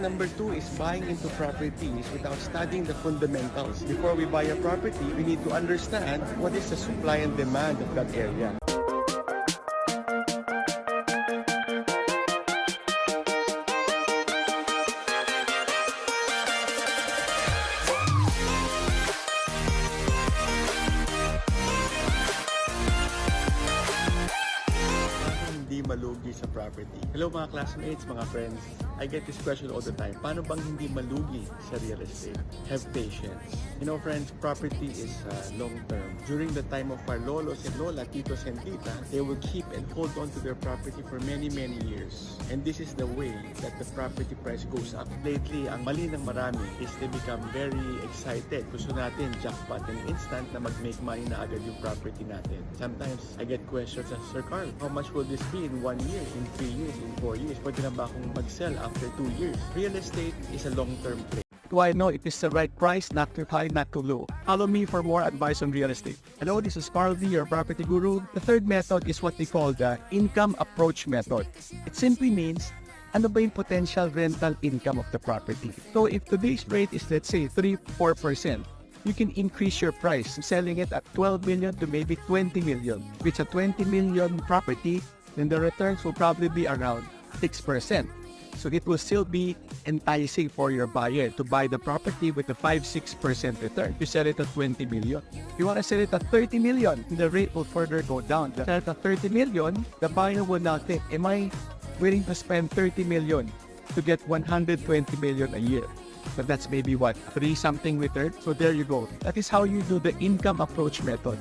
number 2 is buying into properties without studying the fundamentals. Before we buy a property, we need to understand what is the supply and demand of that area. Hindi malugi sa property. Hello mga classmates, mga friends. I get this question all the time. Paano bang hindi malugi sa real estate? Have patience. You know friends, property is long term. During the time of our lolos and lola, titos and tita, they will keep and hold on to their property for many years. And this is the way that the property price goes up. Lately, ang mali ng marami is they become very excited. Gusto natin jackpot and instant na mag-make money na agad yung property natin. Sometimes, I get questions as, Sir Carl, how much will this be in 1 year, in 3 years, in 4 years? Pwede na ba akong mag-sell after 2 years? Real estate is a long-term play. Do I know it is the right price, not too high, not too low? Follow me for more advice on real estate. Hello, this is Carl D, your property guru. The third method is what they call the income approach method. It simply means, ano ba yung potential rental income of the property? So if today's rate is, let's say, 3-4%, you can increase your price, selling it at 12 million to maybe 20 million. With a 20 million property, then the returns will probably be around 6%. So it will still be enticing for your buyer to buy the property with a 5-6% return. You sell it at 20 million. If you want to sell it at 30 million, the rate will further go down. Sell it at 30 million, the buyer will now think, am I willing to spend 30 million to get 120 million a year? But that's maybe what, 3-something return? So there you go. That is how you do the income approach method.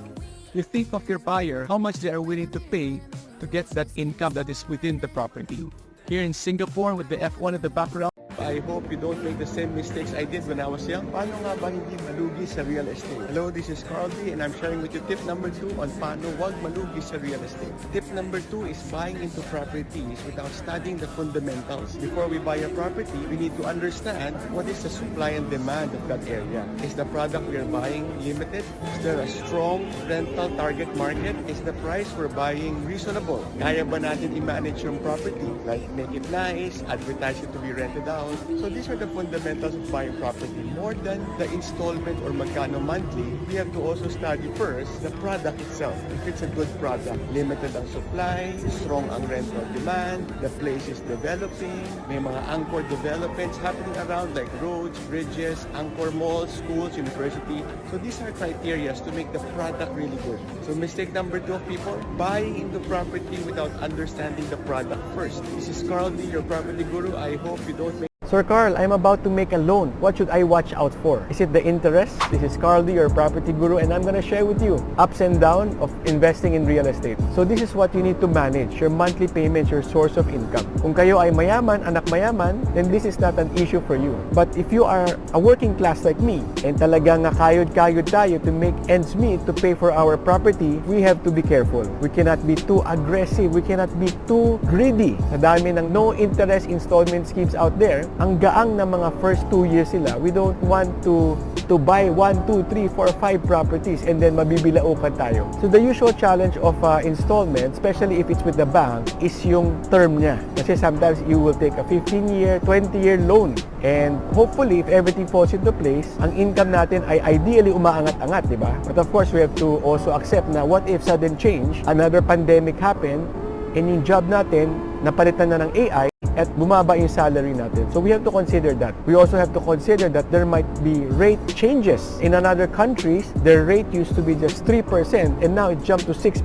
You think of your buyer, how much they are willing to pay to get that income that is within the property. Here in Singapore with the F1 at the background, I hope you don't make the same mistakes I did when I was young. Paano nga ba hindi malugi sa real estate? Hello, this is Carl D and I'm sharing with you tip number 2 on paano wag malugi sa real estate. Tip number 2 is buying into properties without studying the fundamentals. Before we buy a property, we need to understand what is the supply and demand of that area. Is the product we are buying limited? Is there a strong rental target market? Is the price we're buying reasonable? Kaya ba natin i-manage yung property? Like make it nice, advertise it to be rented out. So these are the fundamentals of buying property. More than the installment or magkano monthly, we have to also study first the product itself. If it's a good product, limited ang supply, strong ang rental demand, the place is developing, may mga anchor developments happening around like roads, bridges, anchor malls, schools, university. So these are criteria to make the product really good. So mistake number 2 of people, buying into property without understanding the product first. This is Carl D, your property guru. I hope you don't make Sir Carl, I'm about to make a loan. What should I watch out for? Is it the interest? This is Carl D, your property guru, and I'm going to share with you ups and downs of investing in real estate. So this is what you need to manage, your monthly payments, your source of income. Kung kayo ay mayaman, anak mayaman, then this is not an issue for you. But if you are a working class like me, and talagang kayod-kayod tayo to make ends meet to pay for our property, we have to be careful. We cannot be too aggressive. We cannot be too greedy. Sa dami ng no interest installment schemes out there, ang gaang na mga first 2 years sila. We don't want to buy 1, 2, 3, 4, 5 properties and then mabibilaukan tayo. So the usual challenge of installment, especially if it's with the bank, is yung term niya. Kasi sometimes you will take a 15-year, 20-year loan. And hopefully, if everything falls into place, ang income natin ay ideally umaangat-angat, di ba? But of course, we have to also accept na what if sudden change, another pandemic happen, and yung job natin, napalitan na ng AI, at bumaba yung salary natin. So we have to consider that. We also have to consider that there might be rate changes. In other countries, their rate used to be just 3% and now it jumped to 6%.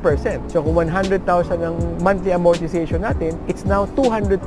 So kung 100,000 ang monthly amortization natin, it's now 200,000,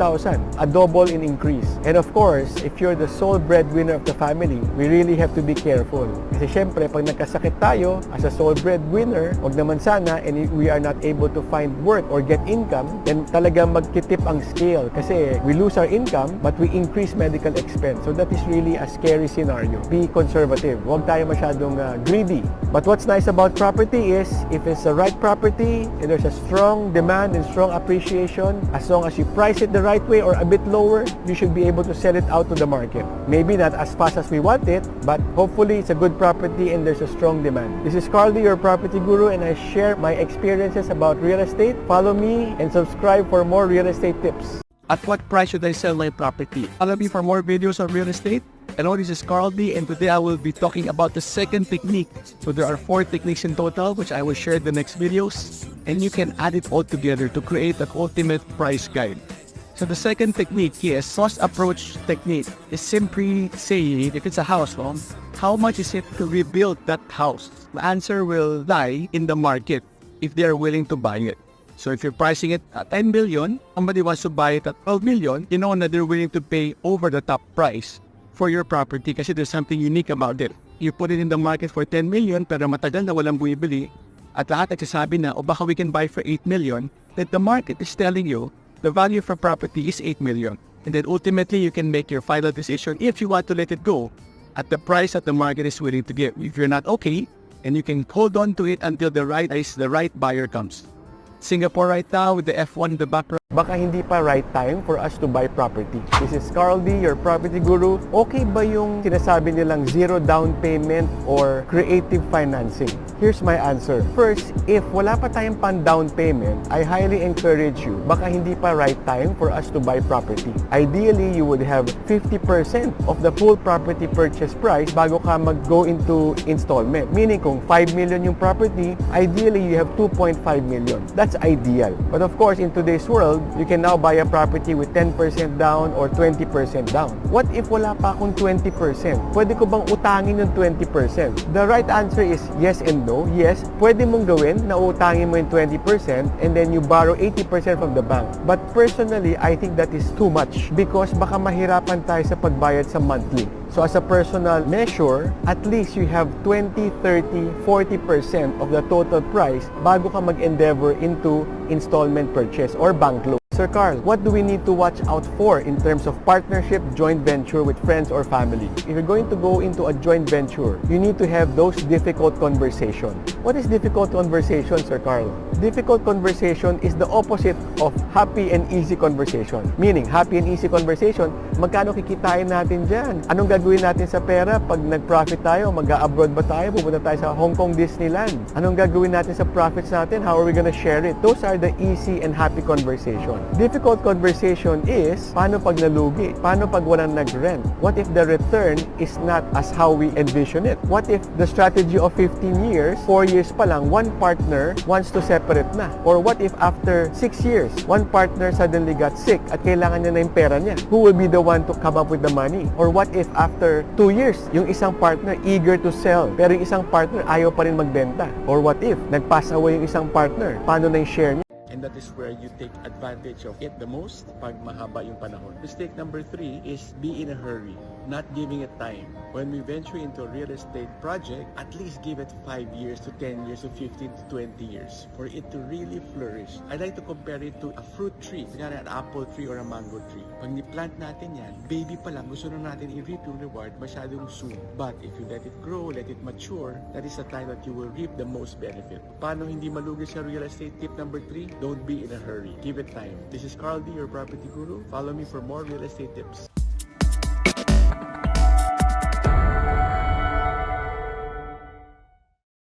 a double in increase. And of course, if you're the sole breadwinner of the family, we really have to be careful. Kasi syempre, pag nagkasakit tayo as a sole breadwinner, wag naman sana, and we are not able to find work or get income, then talagang magkitip ang scale. Kasi we lose our income, but we increase medical expense. So that is really a scary scenario. Be conservative. Huwag tayo masyadong greedy. But what's nice about property is, if it's the right property, and there's a strong demand and strong appreciation, as long as you price it the right way or a bit lower, you should be able to sell it out to the market. Maybe not as fast as we want it, but hopefully it's a good property and there's a strong demand. This is Carl D, your property guru, and I share my experiences about real estate. Follow me and subscribe for more real estate tips. At what price should I sell my property? Follow me for more videos on real estate. Hello, this is Carl D, and today I will be talking about the second technique. So there are 4 techniques in total, which I will share in the next videos, and you can add it all together to create an ultimate price guide. So the second technique is cost approach technique. Is simply saying, if it's a house loan, how much is it to rebuild that house? The answer will lie in the market if they are willing to buy it. So if you're pricing it at 10 million, somebody wants to buy it at 12 million, you know that they're willing to pay over the top price for your property kasi there's something unique about it. You put it in the market for 10 million pero matagal na walang bumibili at lahat nagsasabi na o baka we can buy for 8 million, that the market is telling you the value of a property is 8 million. And then ultimately you can make your final decision if you want to let it go at the price that the market is willing to give. If you're not okay, and you can hold on to it until the right buyer comes. Singapore right now with the F1 in the background. Baka hindi pa right time for us to buy property. This is Carl D, your property guru. Okay ba yung sinasabi nilang zero down payment or creative financing? Here's my answer. First, if wala pa tayong pan down payment, I highly encourage you, baka hindi pa right time for us to buy property. Ideally, you would have 50% of the full property purchase price bago ka mag-go into installment. Meaning kung 5 million yung property, ideally you have 2.5 million. That's ideal. But of course, in today's world, you can now buy a property with 10% down or 20% down. What if wala pa akong 20%? Pwede ko bang utangin yung 20%? The right answer is yes and no. Yes, pwede mong gawin na utangin mo yung 20% and then you borrow 80% from the bank. But personally, I think that is too much because baka mahirapan tayo sa pagbayad sa monthly. So as a personal measure, at least you have 20, 30, 40% of the total price bago ka mag-endeavor into installment purchase or bank loan. Sir Carl, what do we need to watch out for in terms of partnership, joint venture with friends or family? If you're going to go into a joint venture, you need to have those difficult conversations. What is difficult conversation, Sir Carl? Difficult conversation is the opposite of happy and easy conversation. Meaning, happy and easy conversation, magkano kikitain natin dyan? Anong gagawin natin sa pera? Pag nag-profit tayo, mag-abroad ba tayo? Pupunta tayo sa Hong Kong Disneyland? Anong gagawin natin sa profits natin? How are we gonna share it? Those are the easy and happy conversation. Difficult conversation is, paano pag nalugi? Paano pag walang nag-rent? What if the return is not as how we envision it? What if the strategy of 15 years, 4 years pa lang, one partner wants to separate na? Or what if after 6 years, one partner suddenly got sick at kailangan niya na yung pera niya? Who will be the one to come up with the money? Or what if after 2 years, yung isang partner eager to sell, pero yung isang partner ayaw pa rin magbenta? Or what if nag-pass away yung isang partner? Paano na yung share niya? And that is where you take advantage of it the most pag mahaba yung panahon. Mistake number 3 is be in a hurry, not giving it time. When we venture into a real estate project, at least give it 5 years to 10 years to 15 to 20 years for it to really flourish. I like to compare it to a fruit tree, kaya an apple tree or a mango tree. Pag ni-plant natin yan, baby pa lang, gusto na natin i-reap yung reward masyadong soon. But if you let it grow, let it mature, that is the time that you will reap the most benefit. Paano hindi malugi sa real estate? Tip number 3, don't be in a hurry. Give it time. This is Carl D, your property guru. Follow me for more real estate tips.